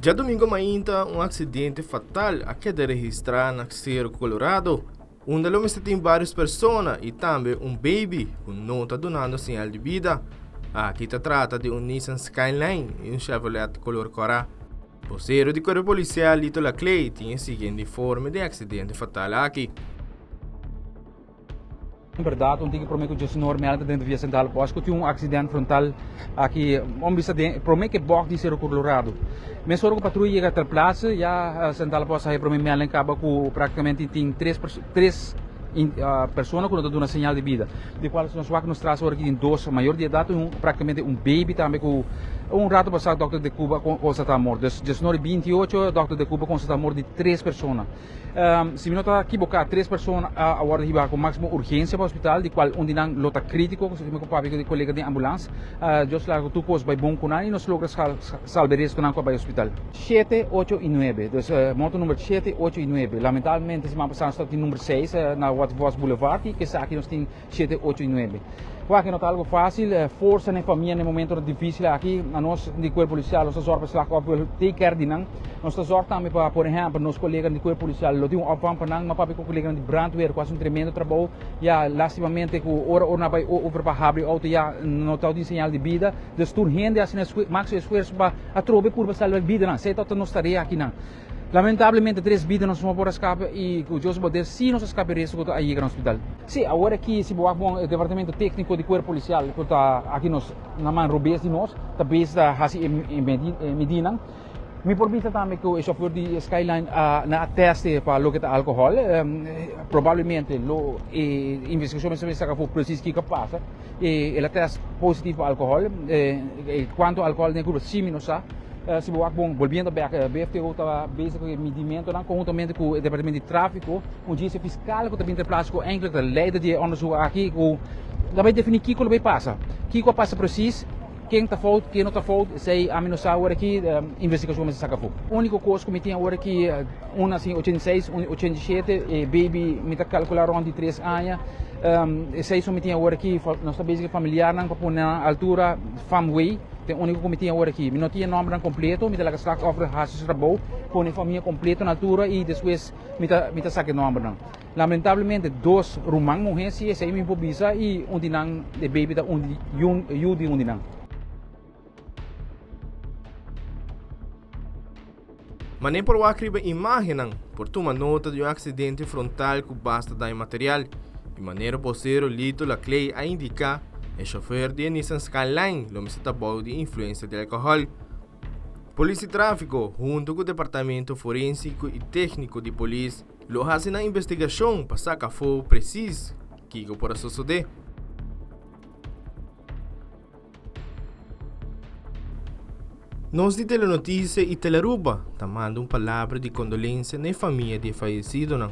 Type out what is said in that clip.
Já domingo mainta, um acidente fatal acaba de registrar na Cerro Colorado, onde o homem tem várias pessoas e também um baby que não está dando sinal de vida. Aqui se trata de um Nissan Skyline e um Chevrolet color Cora. O vocero de corpo policial Lito Laclay tinha seguinte informe de acidente fatal aqui. Verdade, ontem que promete que o senhor melda dentro da via central após que tinha um acidente frontal aqui, promete que box de Cerro Colorado. Mas só que a patrulha chega até a praça, já a central após aí promete melda acaba com praticamente tem três pessoas que não dão uma sinal de vida. De qual nós vamos nos traz agora aqui em dois maior de idade, praticamente um baby também com rato passado Dr. de Cuba constata a morte. De senhor 28, Dr. de Cuba constata a morte de três pessoas. Se não está equivocado, três pessoas agora iba com máxima urgência para o hospital, de qual um dinang lota crítico, que se me compabe com colega de ambulância, just lá tu pos vai bom kunan e nós logra salvar isso kunan para o hospital. 7, 8 e 9. Dus moto número 7, 8 e 9. Lamentavelmente, se passando está em número 6 na Waterfalls Boulevard, que aqui nós temos 7, 8 e 9. Claro que não está algo fácil, força na família no momento difícil aqui, a nós de corpo policial, nós zorg para o take care de nang, nós zorg também para, por exemplo, nos colegas de corpo policial, lo tem opvang para nang, mapapi com colegas de brandweer, quase tremendo trabalho, já lastimamente com hora vai overbehaber auto, já não está de sinal de vida, dus toen hende assim max esforço para a trobe por salvar vida nang, sei que nós estaria aqui nang. Lamentavelmente, três vidas não são por escape e o Deus poder, se não se escape, risco de ir ao hospital. Sim, agora aqui, se o departamento técnico de corpo policial, que está aqui na mão robês de nós, está bem em Medina, me permite também que o chauffeur de Skyline na teste para o que é álcool, provavelmente a investigação vai ser que preciso que passa, e ela teste positivo para álcool, quanto álcool na curva, sim, não sabe. Se volviendo a BFTO estava bezig com o medimento, conjuntamente com o departamento de tráfego, com o GC fiscal, que também tem plástico, enkele leider de onderzoek aqui, daarbij definir o que vai passar. O que passa preciso, quem está fout, quem não está fout, sei a menos agora aqui, investigação vai se sacar fogo. O único coisa que me tinha agora aqui, assim, 86, 87, baby, me está calculando onde 3 anos, sei só me tinha agora aqui, nós estamos bezig familiar, para pôr na altura, family. Tem único que me tinha agora aqui. Não tinha nome completo, me dá straks over hasis rabo, põe a família completa na altura e depois me dá saque nome. Lamentavelmente, dois rumang mulheres e esse aí me improvisa e dinang de baby da yudi dinang. Mas nem por o acriba imagem, por tomar nota de um acidente frontal que basta dar material, de maneira possível, Lito Laclay a indicar o chofer de Nissan Skyline, lo mismo tabou de influência de álcool. Polícia e Tráfico, junto com o Departamento Forensico e Técnico de Polícia, lo fazem na investigação para sacar fogo preciso que pode suceder. Nós de Telenotícia e Teleruba, tá mandando palavra de condolência na família de falecido, não?